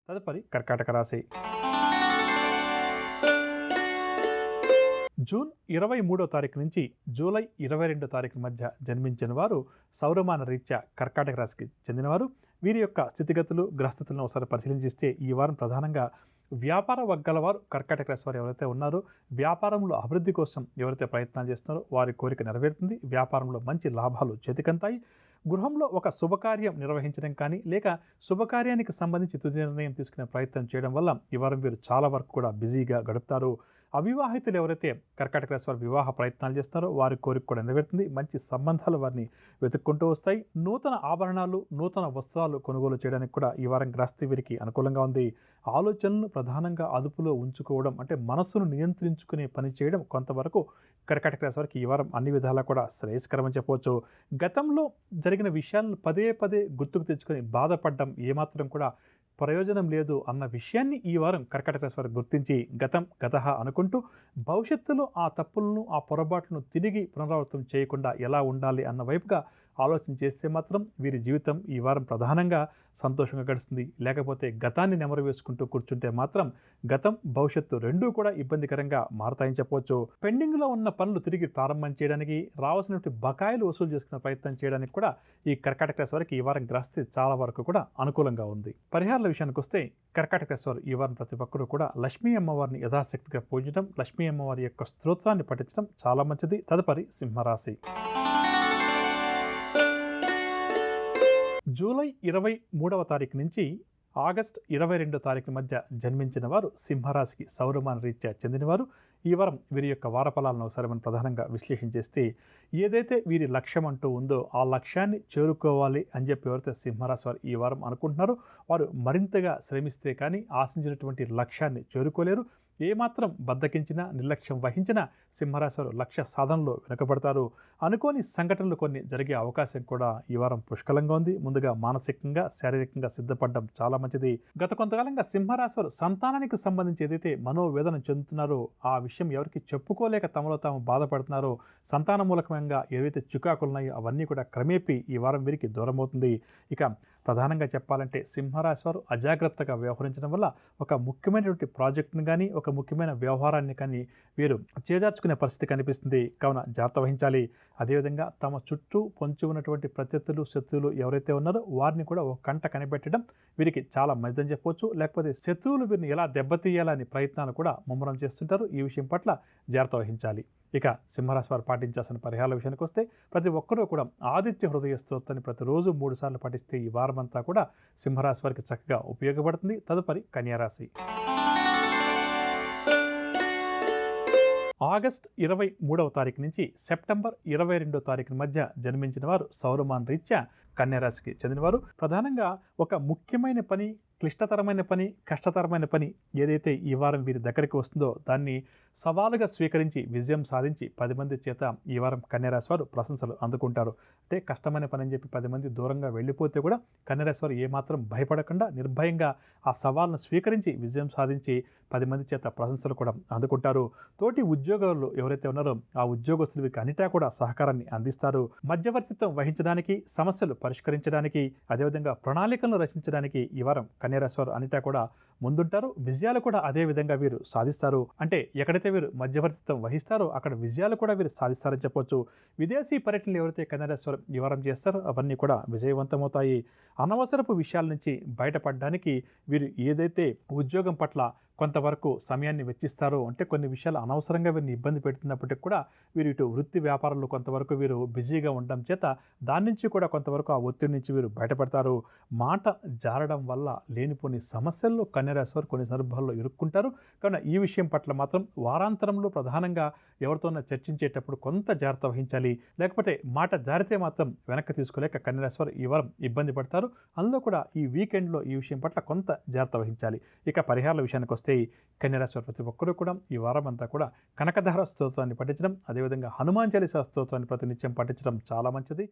తదుపరి కర్కాటక రాశి. జూన్ 23వ తారీఖు నుంచి జూలై 22వ తారీఖు మధ్య జన్మించిన వారు సౌరమాన రీత్యా కర్కాటక రాశికి చెందినవారు. వీరి యొక్క స్థితిగతులు గ్రహస్థితులను ఒకసారి పరిశీలించిస్తే ఈ వారం ప్రధానంగా వ్యాపార వర్గాల వారు కర్కాటక రాశి వారు ఎవరైతే ఉన్నారో వ్యాపారంలో అభివృద్ధి కోసం ఎవరైతే ప్రయత్నాలు చేస్తున్నారో వారి కోరిక నెరవేరుతుంది. వ్యాపారంలో మంచి లాభాలు చేతికంతాయి. గృహంలో ఒక శుభకార్యం నిర్వహించడం కానీ లేక శుభకార్యానికి సంబంధించి తుది నిర్ణయం తీసుకునే ప్రయత్నం చేయడం వల్ల ఈ వారం వీరు చాలా వరకు కూడా బిజీగా గడుపుతారు. అవివాహితులు ఎవరైతే కర్కాటక రాశి వారు వివాహ ప్రయత్నాలు చేస్తున్నారో వారి కోరిక కూడా నెరవేరుతుంది. మంచి సంబంధాలు వారిని వెతుక్కుంటూ వస్తాయి. నూతన ఆభరణాలు, నూతన వస్త్రాలు కొనుగోలు చేయడానికి కూడా ఈ వారం గ్రహస్థితి వీరికి అనుకూలంగా ఉంది. ఆలోచనలు ప్రధానంగా అదుపులో ఉంచుకోవడం అంటే మనస్సును నియంత్రించుకునే పని చేయడం కొంతవరకు కర్కాటక రాశి వారికి ఈ వారం అన్ని విధాలా కూడా శ్రేయస్కరమని చెప్పవచ్చు. గతంలో జరిగిన విషయాలను పదే పదే గుర్తుకు తెచ్చుకొని బాధపడడం ఏమాత్రం కూడా ప్రయోజనం లేదు అన్న విషయాన్ని ఈ వారం కర్కాటక రాశి వారు గుర్తించి గతం గతః అనుకుంటూ భవిష్యత్తులో ఆ తప్పులను, ఆ పొరపాట్లను తిరిగి పునరావృతం చేయకుండా ఎలా ఉండాలి అన్న వైపుగా ఆలోచన చేస్తే మాత్రం వీరి జీవితం ఈ వారం ప్రధానంగా సంతోషంగా గడుస్తుంది. లేకపోతే గతాన్ని నెమరు వేసుకుంటూ కూర్చుంటే మాత్రం గతం భవిష్యత్తు రెండూ కూడా ఇబ్బందికరంగా మారతాయని చెప్పవచ్చు. పెండింగ్లో ఉన్న పనులు తిరిగి ప్రారంభం చేయడానికి, రావాల్సినటువంటి బకాయిలు వసూలు చేసుకునే ప్రయత్నం చేయడానికి కూడా ఈ కర్కాటక రాశి వారికి ఈ వారం గ్రహస్థితి చాలా వరకు కూడా అనుకూలంగా ఉంది. పరిహారాల విషయానికి వస్తే కర్కాటక రాశి వారు ఈ వారం ప్రతి ఒక్కరూ కూడా లక్ష్మీ అమ్మవారిని యథాశక్తిగా పూజించడం, లక్ష్మీ అమ్మవారి యొక్క స్తోత్రాన్ని పఠించడం చాలా మంచిది. తదుపరి సింహరాశి. జూలై 23వ తారీఖు నుంచి ఆగస్టు 22వ తారీఖు మధ్య జన్మించిన వారు సింహరాశికి సౌరమాన రీత్యా చెందినవారు. ఈ వారం వీరి యొక్క వారఫలాలను ఒకసారి మనం ప్రధానంగా విశ్లేషణ చేస్తే ఏదైతే వీరి లక్ష్యం అంటూ ఉందో ఆ లక్ష్యాన్ని చేరుకోవాలి అని చెప్పి ఎవరైతే సింహరాశి వారు ఈ వారం అనుకుంటున్నారో వారు మరింతగా శ్రమిస్తే కానీ ఆశించినటువంటి లక్ష్యాన్ని చేరుకోలేరు. ఏమాత్రం బద్దకించినా, నిర్లక్ష్యం వహించినా సింహరాశి వారు లక్ష్య సాధనలో వెనుకబడతారు. అనుకోని సంఘటనలు కొన్ని జరిగే అవకాశం కూడా ఈ వారం పుష్కలంగా ఉంది. ముందుగా మానసికంగా, శారీరకంగా సిద్ధపడడం చాలా మంచిది. గత కొంతకాలంగా సింహరాశి వారు సంతానానికి సంబంధించి ఏదైతే మనోవేదన చెందుతున్నారో ఆ విషయం ఎవరికి చెప్పుకోలేక తమలో తాము బాధపడుతున్నారో సంతాన మూలకంగా ఏవైతే చికాకులు ఉన్నాయో అవన్నీ కూడా క్రమేపీ ఈ వారం వీరికి దూరమవుతుంది. ఇక ప్రధానంగా చెప్పాలంటే సింహరాశి వారు అజాగ్రత్తగా వ్యవహరించడం వల్ల ఒక ముఖ్యమైనటువంటి ప్రాజెక్టును కానీ ఒక ముఖ్యమైన వ్యవహారాన్ని కానీ వీరు చేజార్చుకునే పరిస్థితి కనిపిస్తుంది. కావున జాగ్రత్త వహించాలి. అదేవిధంగా తమ చుట్టూ పొంచి ఉన్నటువంటి ప్రత్యర్థులు, శత్రువులు ఎవరైతే ఉన్నారో వారిని కూడా ఒక కంట కనిపెట్టడం వీరికి చాలా మంచిదని చెప్పవచ్చు. లేకపోతే శత్రువులు వీరిని ఎలా దెబ్బతీయాలని ప్రయత్నాలు కూడా ముమ్మరం చేస్తుంటారు. ఈ విషయం పట్ల జాగ్రత్త వహించాలి. ఇక సింహరాశి వారు పాటించాల్సిన పరిహారాల విషయానికి వస్తే ప్రతి ఒక్కరూ కూడా ఆదిత్య హృదయ స్తోత్రాన్ని ప్రతిరోజు 3 సార్లు పఠిస్తే ఈ వారం అంతా కూడా సింహరాశి వారికి చక్కగా ఉపయోగపడుతుంది. తదుపరి కన్యారాశి. ఆగస్టు 23వ తారీఖు నుంచి సెప్టెంబర్ 22వ తారీఖు మధ్య జన్మించిన వారు సౌరమాన రీత్యా కన్యారాశికి చెందినవారు. ప్రధానంగా ఒక ముఖ్యమైన పని, క్లిష్టతరమైన పని, కష్టతరమైన పని ఏదైతే ఈ వారం వీరి దగ్గరికి వస్తుందో దాన్ని సవాలుగా స్వీకరించి విజయం సాధించి 10 మంది చేత ఈ వారం కన్యారాశి వారు ప్రశంసలు అందుకుంటారు. అంటే కష్టమైన పని అని చెప్పి 10 మంది దూరంగా వెళ్ళిపోతే కూడా కన్యారాశి వారు ఏమాత్రం భయపడకుండా నిర్భయంగా ఆ సవాల్ను స్వీకరించి విజయం సాధించి 10 మంది చేత ప్రశంసలు కూడా అందుకుంటారు. తోటి ఉద్యోగులు ఎవరైతే ఉన్నారో ఆ ఉద్యోగస్తులు వీరికి అన్నిటా కూడా సహకారాన్ని అందిస్తారు. మధ్యవర్తిత్వం వహించడానికి, సమస్యలు పరిష్కరించడానికి, అదేవిధంగా ప్రణాళికలను రచించడానికి ఈ వారం కన్యారాశి వారు అన్నిటా కూడా ముందుంటారు. విజయాలు కూడా అదే విధంగా వీరు సాధిస్తారు. అంటే ఎక్కడైతే వీరు మధ్యవర్తిత్వం వహిస్తారో అక్కడ విజయాలు కూడా వీరు సాధిస్తారని చెప్పొచ్చు. విదేశీ పర్యటనలు ఎవరైతే కన్యారాశి వారు ఈ వారం చేస్తారో అవన్నీ కూడా విజయవంతమవుతాయి. అనవసరపు విషయాల నుంచి బయటపడడానికి వీరు ఏదైతే ఉద్యోగం పట్ల కొంతవరకు సమయాన్ని వెచ్చిస్తారో అంటే కొన్ని విషయాలు అనవసరంగా వీరిని ఇబ్బంది పెడుతున్నప్పటికీ కూడా వీరు ఇటు వృత్తి వ్యాపారంలో కొంతవరకు వీరు బిజీగా ఉండడం చేత దాని నుంచి కూడా కొంతవరకు ఆ ఒత్తిడి నుంచి వీరు బయటపడతారు. మాట జారడం వల్ల లేనిపోని సమస్యల్లో కన్యారాశి వారు కొన్ని సందర్భాల్లో ఇరుక్కుంటారు. కావున ఈ విషయం పట్ల మాత్రం వారాంతరంలో ప్రధానంగా ఎవరితోనైనా చర్చించేటప్పుడు కొంత జాగ్రత్త వహించాలి. లేకపోతే మాట జారితే మాత్రం వెనక్కి తీసుకోలేక కన్యారాశి వారు ఈ వారం ఇబ్బంది పడతారు. అందులో కూడా ఈ వీకెండ్లో ఈ విషయం పట్ల కొంత జాగ్రత్త వహించాలి. ఇక పరిహారాల విషయానికి వస్తే కన్యారాశి వారు ప్రతి ఒక్కరూ కూడా ఈ వారం అంతా కూడా కనకధార స్తోత్రాన్ని పఠించడం, అదేవిధంగా హనుమాన్ చాలీసా స్తోత్రాన్ని ప్రతినిత్యం పఠించడం చాలా మంచిది.